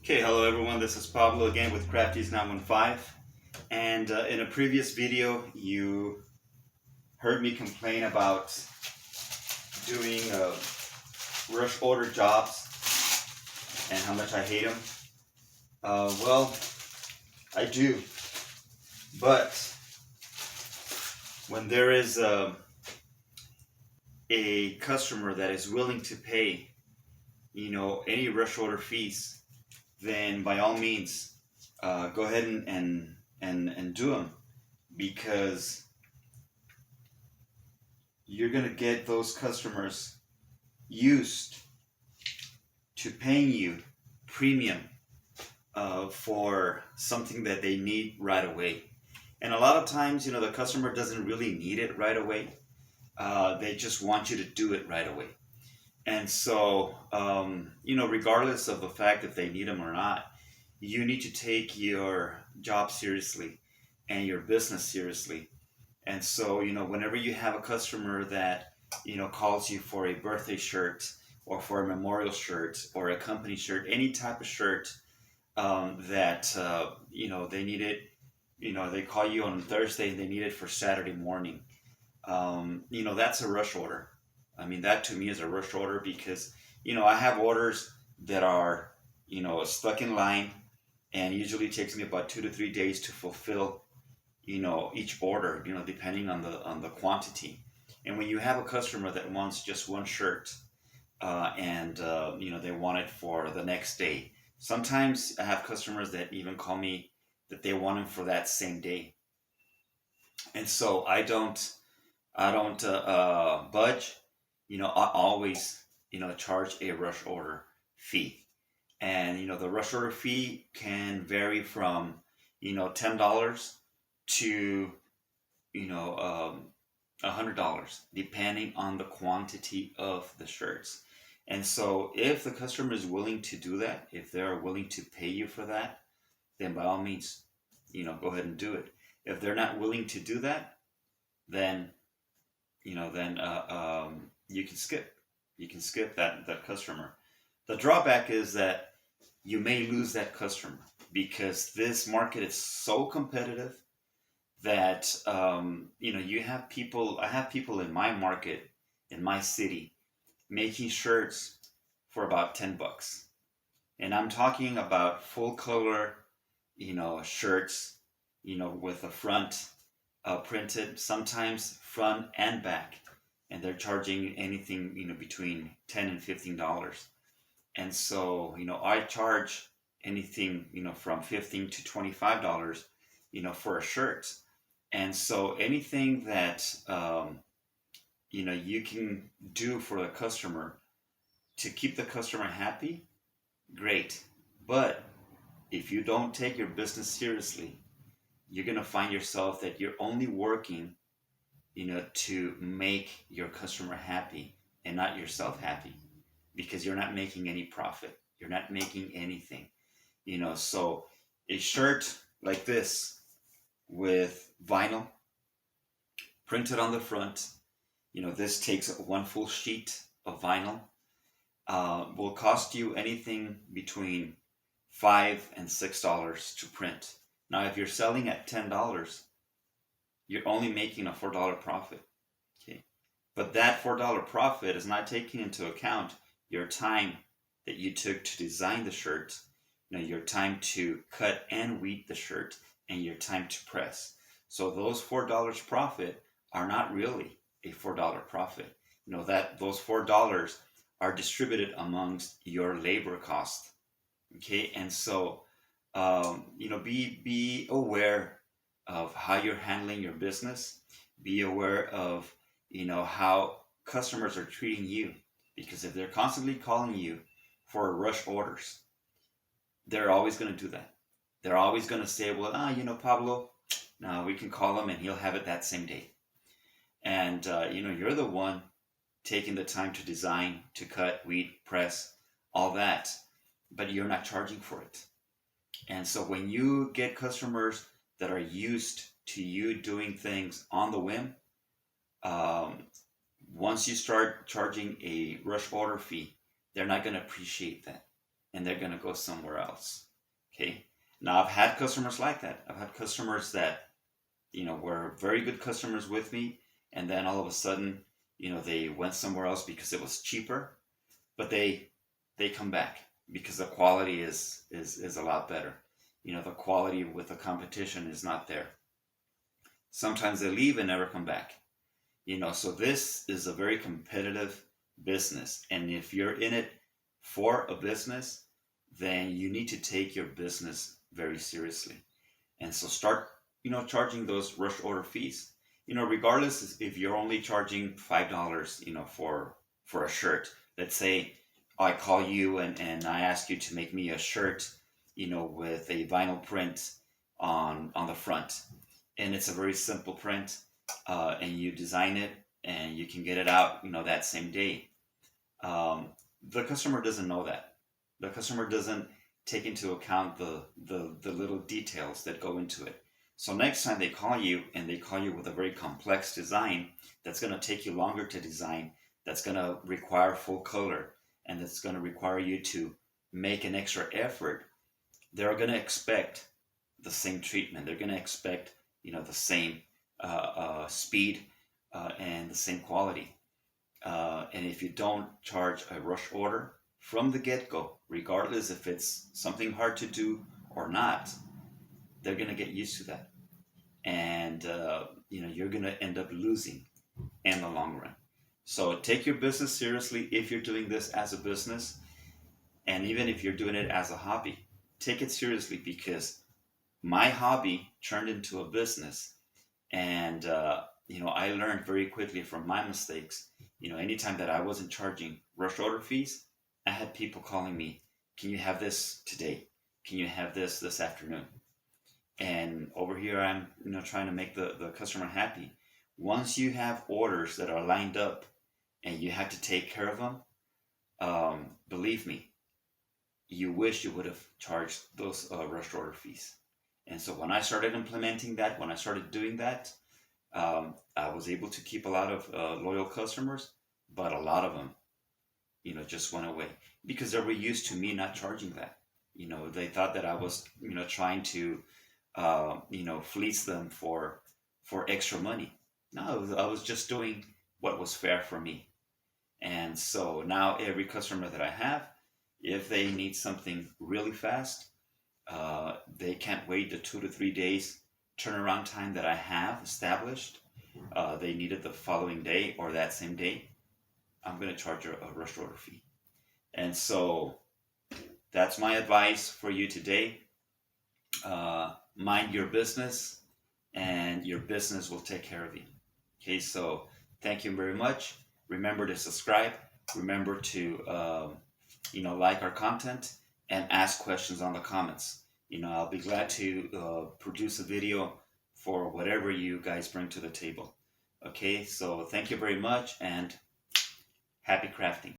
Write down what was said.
Okay, hello everyone. This is Pablo again with Crafties 915. And in a previous video, you heard me complain about doing rush order jobs and how much I hate them. Well, I do. But when there is a customer that is willing to pay, any rush order fees, then by all means, go ahead and do them, because you're going to get those customers used to paying you premium for something that they need right away. And a lot of times, the customer doesn't really need it right away. They just want you to do it right away. And so, regardless of the fact if they need them or not, you need to take your job seriously and your business seriously. And so, whenever you have a customer that, calls you for a birthday shirt or for a memorial shirt or a company shirt, any type of shirt that, they need it, they call you on Thursday and they need it for Saturday morning. That's a rush order. I mean, that to me is a rush order because, I have orders that are, stuck in line, and usually takes me about 2 to 3 days to fulfill, each order, depending on the quantity. And when you have a customer that wants just one shirt, and they want it for the next day. Sometimes I have customers that even call me that they want them for that same day. And so I don't budge. I always, charge a rush order fee. And, the rush order fee can vary from, $10 to, $100, depending on the quantity of the shirts. And so if the customer is willing to do that, if they're willing to pay you for that, then by all means, go ahead and do it. If they're not willing to do that, then you can skip. You can skip that customer. The drawback is that you may lose that customer because this market is so competitive that you have people. I have people in my market, in my city, making shirts for about $10, and I'm talking about full color, shirts, with the front printed, sometimes front and back, and they're charging anything between $10 and $15. And so I charge anything from $15 to $25 for a shirt. And so anything that you can do for the customer to keep the customer happy, great. But if you don't take your business seriously, you're going to find yourself that you're only working to make your customer happy and not yourself happy, because you're not making any profit. You're not making anything. So a shirt like this with vinyl printed on the front, this takes one full sheet of vinyl, will cost you anything between $5 and $6 to print. Now, if you're selling at $10, you're only making a $4 profit. Okay, but that $4 profit is not taking into account your time that you took to design the shirt, your time to cut and weave the shirt, and your time to press. So those $4 profit are not really a $4 profit. That those $4 are distributed amongst your labor cost. Okay, and so be aware of how you're handling your business. Be aware of how customers are treating you, because if they're constantly calling you for rush orders, they're always going to do that. They're always going to say, well, Pablo, no, we can call him and he'll have it that same day. And you're the one taking the time to design, to cut, weed, press, all that, but you're not charging for it. And so when you get customers that are used to you doing things on the whim, once you start charging a rush order fee, they're not going to appreciate that. and they're gonna go somewhere else. Okay. Now I've had customers like that. I've had customers that, were very good customers with me, and then all of a sudden, they went somewhere else because it was cheaper, but they come back because the quality is a lot better. The quality with the competition is not there. Sometimes they leave and never come back. So this is a very competitive business, and if you're in it for a business, then you need to take your business very seriously. And so start, charging those rush order fees. Regardless if you're only charging $5, for a shirt. Let's say I call you and I ask you to make me a shirt, with a vinyl print on the front, and it's a very simple print, and you design it and you can get it out, that same day. The customer doesn't know that. The customer doesn't take into account the little details that go into it. So next time they call you, and they call you with a very complex design that's going to take you longer to design, that's going to require full color, and that's going to require you to make an extra effort, they're going to expect the same treatment. They're going to expect, the same speed, and the same quality. And if you don't charge a rush order from the get-go, regardless if it's something hard to do or not, they're going to get used to that. And, you're going to end up losing in the long run. So take your business seriously if you're doing this as a business. And even if you're doing it as a hobby, take it seriously, because my hobby turned into a business. And, I learned very quickly from my mistakes. Anytime that I wasn't charging rush order fees, I had people calling me, can you have this today? Can you have this afternoon? And over here, I'm, trying to make the customer happy. Once you have orders that are lined up and you have to take care of them, believe me, you wish you would have charged those rush order fees. And so when I started implementing that, when I started doing that, I was able to keep a lot of loyal customers, but a lot of them, just went away because they were used to me not charging that. They thought that I was, trying to, fleece them for extra money. No, I was just doing what was fair for me. And so now every customer that I have, if they need something really fast, they can't wait the 2 to 3 days turnaround time that I have established. They need it the following day or that same day. I'm going to charge a rush order fee. And so that's my advice for you today. Mind your business, and your business will take care of you. Okay, so thank you very much. Remember to subscribe. Remember to like our content and ask questions on the comments. I'll be glad to produce a video for whatever you guys bring to the table. Okay, so thank you very much, and happy crafting.